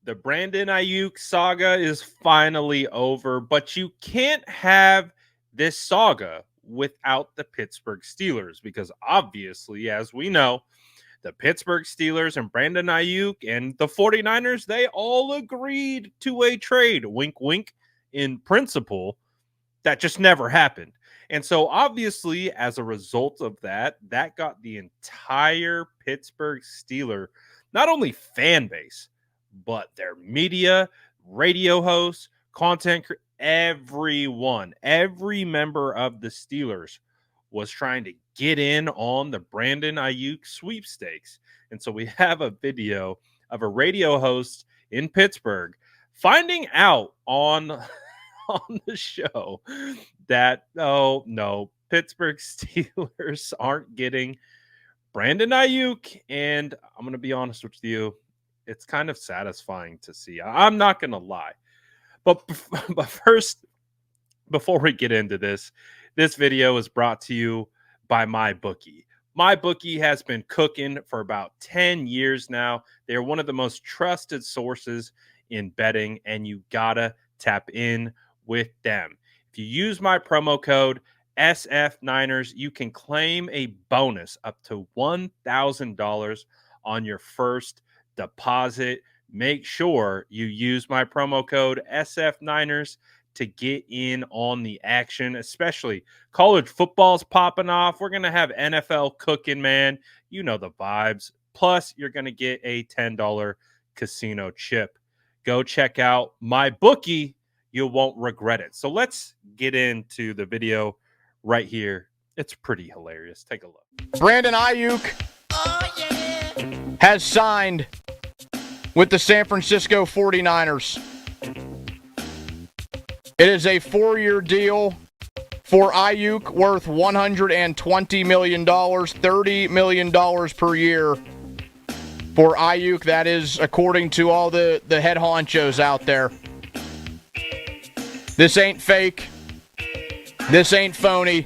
The Brandon Aiyuk saga is finally over, but you can't have this saga without the Pittsburgh Steelers because obviously, as we know, the Pittsburgh Steelers and Brandon Aiyuk and the 49ers, they all agreed to a trade, wink, wink, in principle, that just never happened. And so obviously, as a result of that, that got the entire Pittsburgh Steeler, not only fan base, but their media, radio hosts, everyone, every member of the Steelers was trying to get in on the Brandon Aiyuk sweepstakes. And so we have a video of a radio host in Pittsburgh finding out on on the show that, oh no, Pittsburgh Steelers aren't getting Brandon Aiyuk. And I'm going to be honest with you, it's kind of satisfying to see. I'm not going to lie. But first, before we get into this video is brought to you by MyBookie. MyBookie has been cooking for about 10 years now. They are one of the most trusted sources in betting, and you gotta tap in with them. If you use my promo code SF9ers, you can claim a bonus up to $1,000 on your first deposit. Make sure you use my promo code SF9ers to get in on the action, especially college football's popping off. We're going to have NFL cooking, man. You know the vibes. Plus, you're going to get a $10 casino chip. Go check out MyBookie. You won't regret it. So let's get into the video right here. It's pretty hilarious. Take a look. Brandon Aiyuk has signed with the San Francisco 49ers. It is a 4-year deal for Aiyuk worth $120 million, $30 million per year for Aiyuk. That is according to all the head honchos out there. This ain't fake. This ain't phony.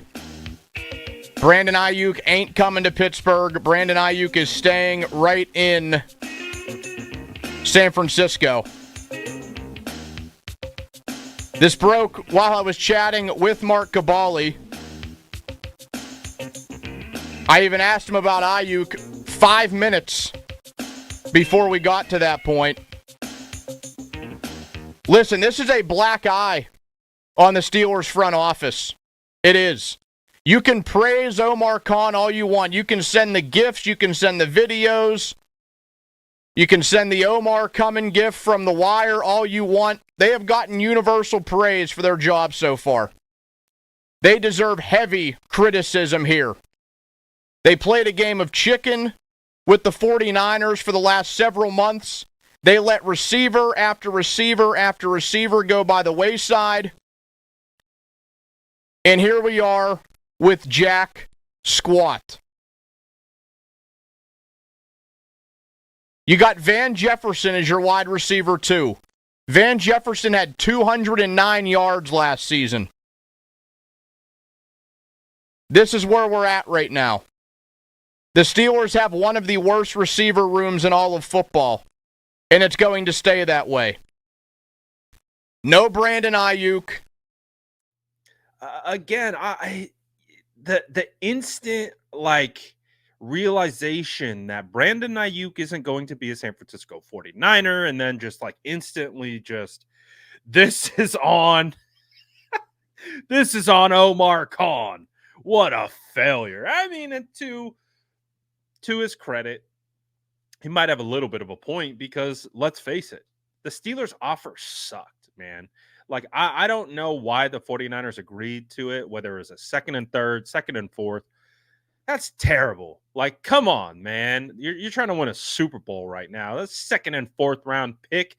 Brandon Aiyuk ain't coming to Pittsburgh. Brandon Aiyuk is staying right in San Francisco. This broke while I was chatting with Mark Gabali. I even asked him about Aiyuk 5 minutes before we got to that point. Listen, this is a black eye on the Steelers front office. It is. You can praise Omar Khan all you want. You can send the gifts. You can send the videos. You can send the Omar coming gift from The Wire all you want. They have gotten universal praise for their job so far. They deserve heavy criticism here. They played a game of chicken with the 49ers for the last several months. They let receiver after receiver after receiver go by the wayside. And here we are with Jack Squat. You got Van Jefferson as your wide receiver, too. Van Jefferson had 209 yards last season. This is where we're at right now. The Steelers have one of the worst receiver rooms in all of football, and it's going to stay that way. No Brandon Aiyuk. Again, the instant, realization that Brandon Aiyuk isn't going to be a San Francisco 49er, and then just instantly this is on Omar Khan. What a failure. I mean, and to his credit, he might have a little bit of a point because let's face it, the Steelers' offer sucked, man. I don't know why the 49ers agreed to it, whether it was a second and third, second and fourth. That's terrible. Come on, man. You're trying to win a Super Bowl right now. That second and fourth round pick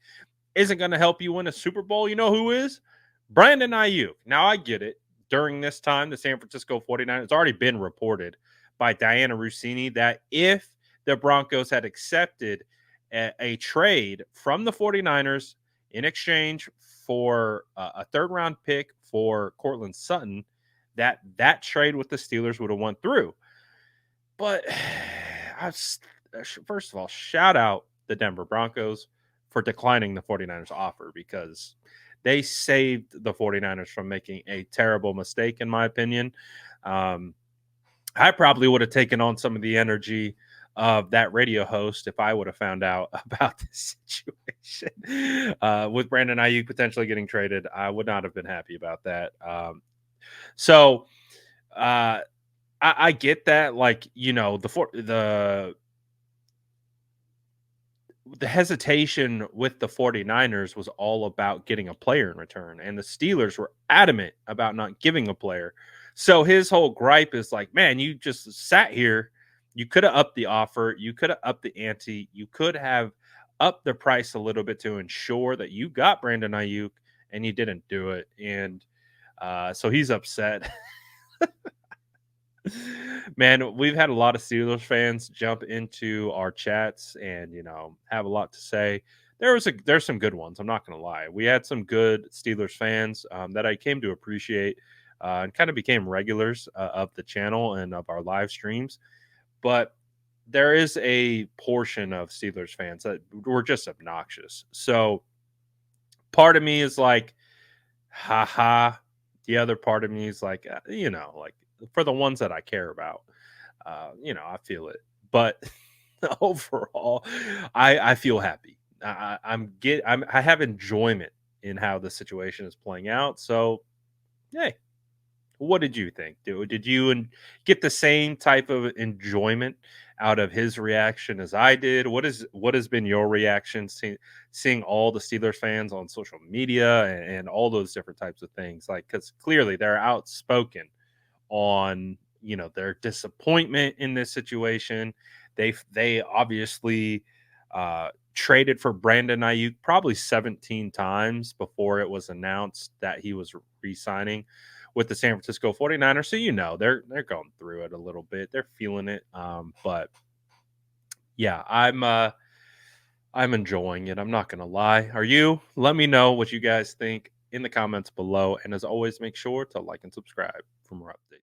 isn't going to help you win a Super Bowl. You know who is? Brandon Aiyuk. Now, I get it. During this time, the San Francisco 49ers, it's already been reported by Diana Rossini that if the Broncos had accepted a trade from the 49ers in exchange for a third round pick for Cortland Sutton, that trade with the Steelers would have went through. But first of all, shout out the Denver Broncos for declining the 49ers offer, because they saved the 49ers from making a terrible mistake, in my opinion. Um, I probably would have taken on some of the energy of that radio host if I would have found out about this situation with Brandon Aiyuk potentially getting traded. I would not have been happy about that. So uh, I get that, like, the hesitation with the 49ers was all about getting a player in return, and the Steelers were adamant about not giving a player. So his whole gripe is like, man, you just sat here. You could have upped the offer. You could have upped the ante. You could have upped the price a little bit to ensure that you got Brandon Ayuk, and you didn't do it. And so he's upset. Man, we've had a lot of Steelers fans jump into our chats and have a lot to say. There's some good ones. I'm not going to lie. We had some good Steelers fans that I came to appreciate and kind of became regulars of the channel and of our live streams. But there is a portion of Steelers fans that were just obnoxious. So part of me is like, haha. The other part of me is like, like, for the ones that I care about, I feel it. But overall, I feel happy. I have enjoyment in how the situation is playing out. So, hey, what did you think, dude? Did you get the same type of enjoyment out of his reaction as I did? What has been your reaction seeing all the Steelers fans on social media and all those different types of things? Like, because clearly they're outspoken on their disappointment in this situation. They obviously traded for Brandon Aiyuk probably 17 times before it was announced that he was re-signing with the San Francisco 49ers. So they're going through it a little bit. They're feeling it. But yeah, I'm enjoying it. I'm not gonna lie. Are you? Let me know what you guys think in the comments below. And as always, make sure to like and subscribe for more updates.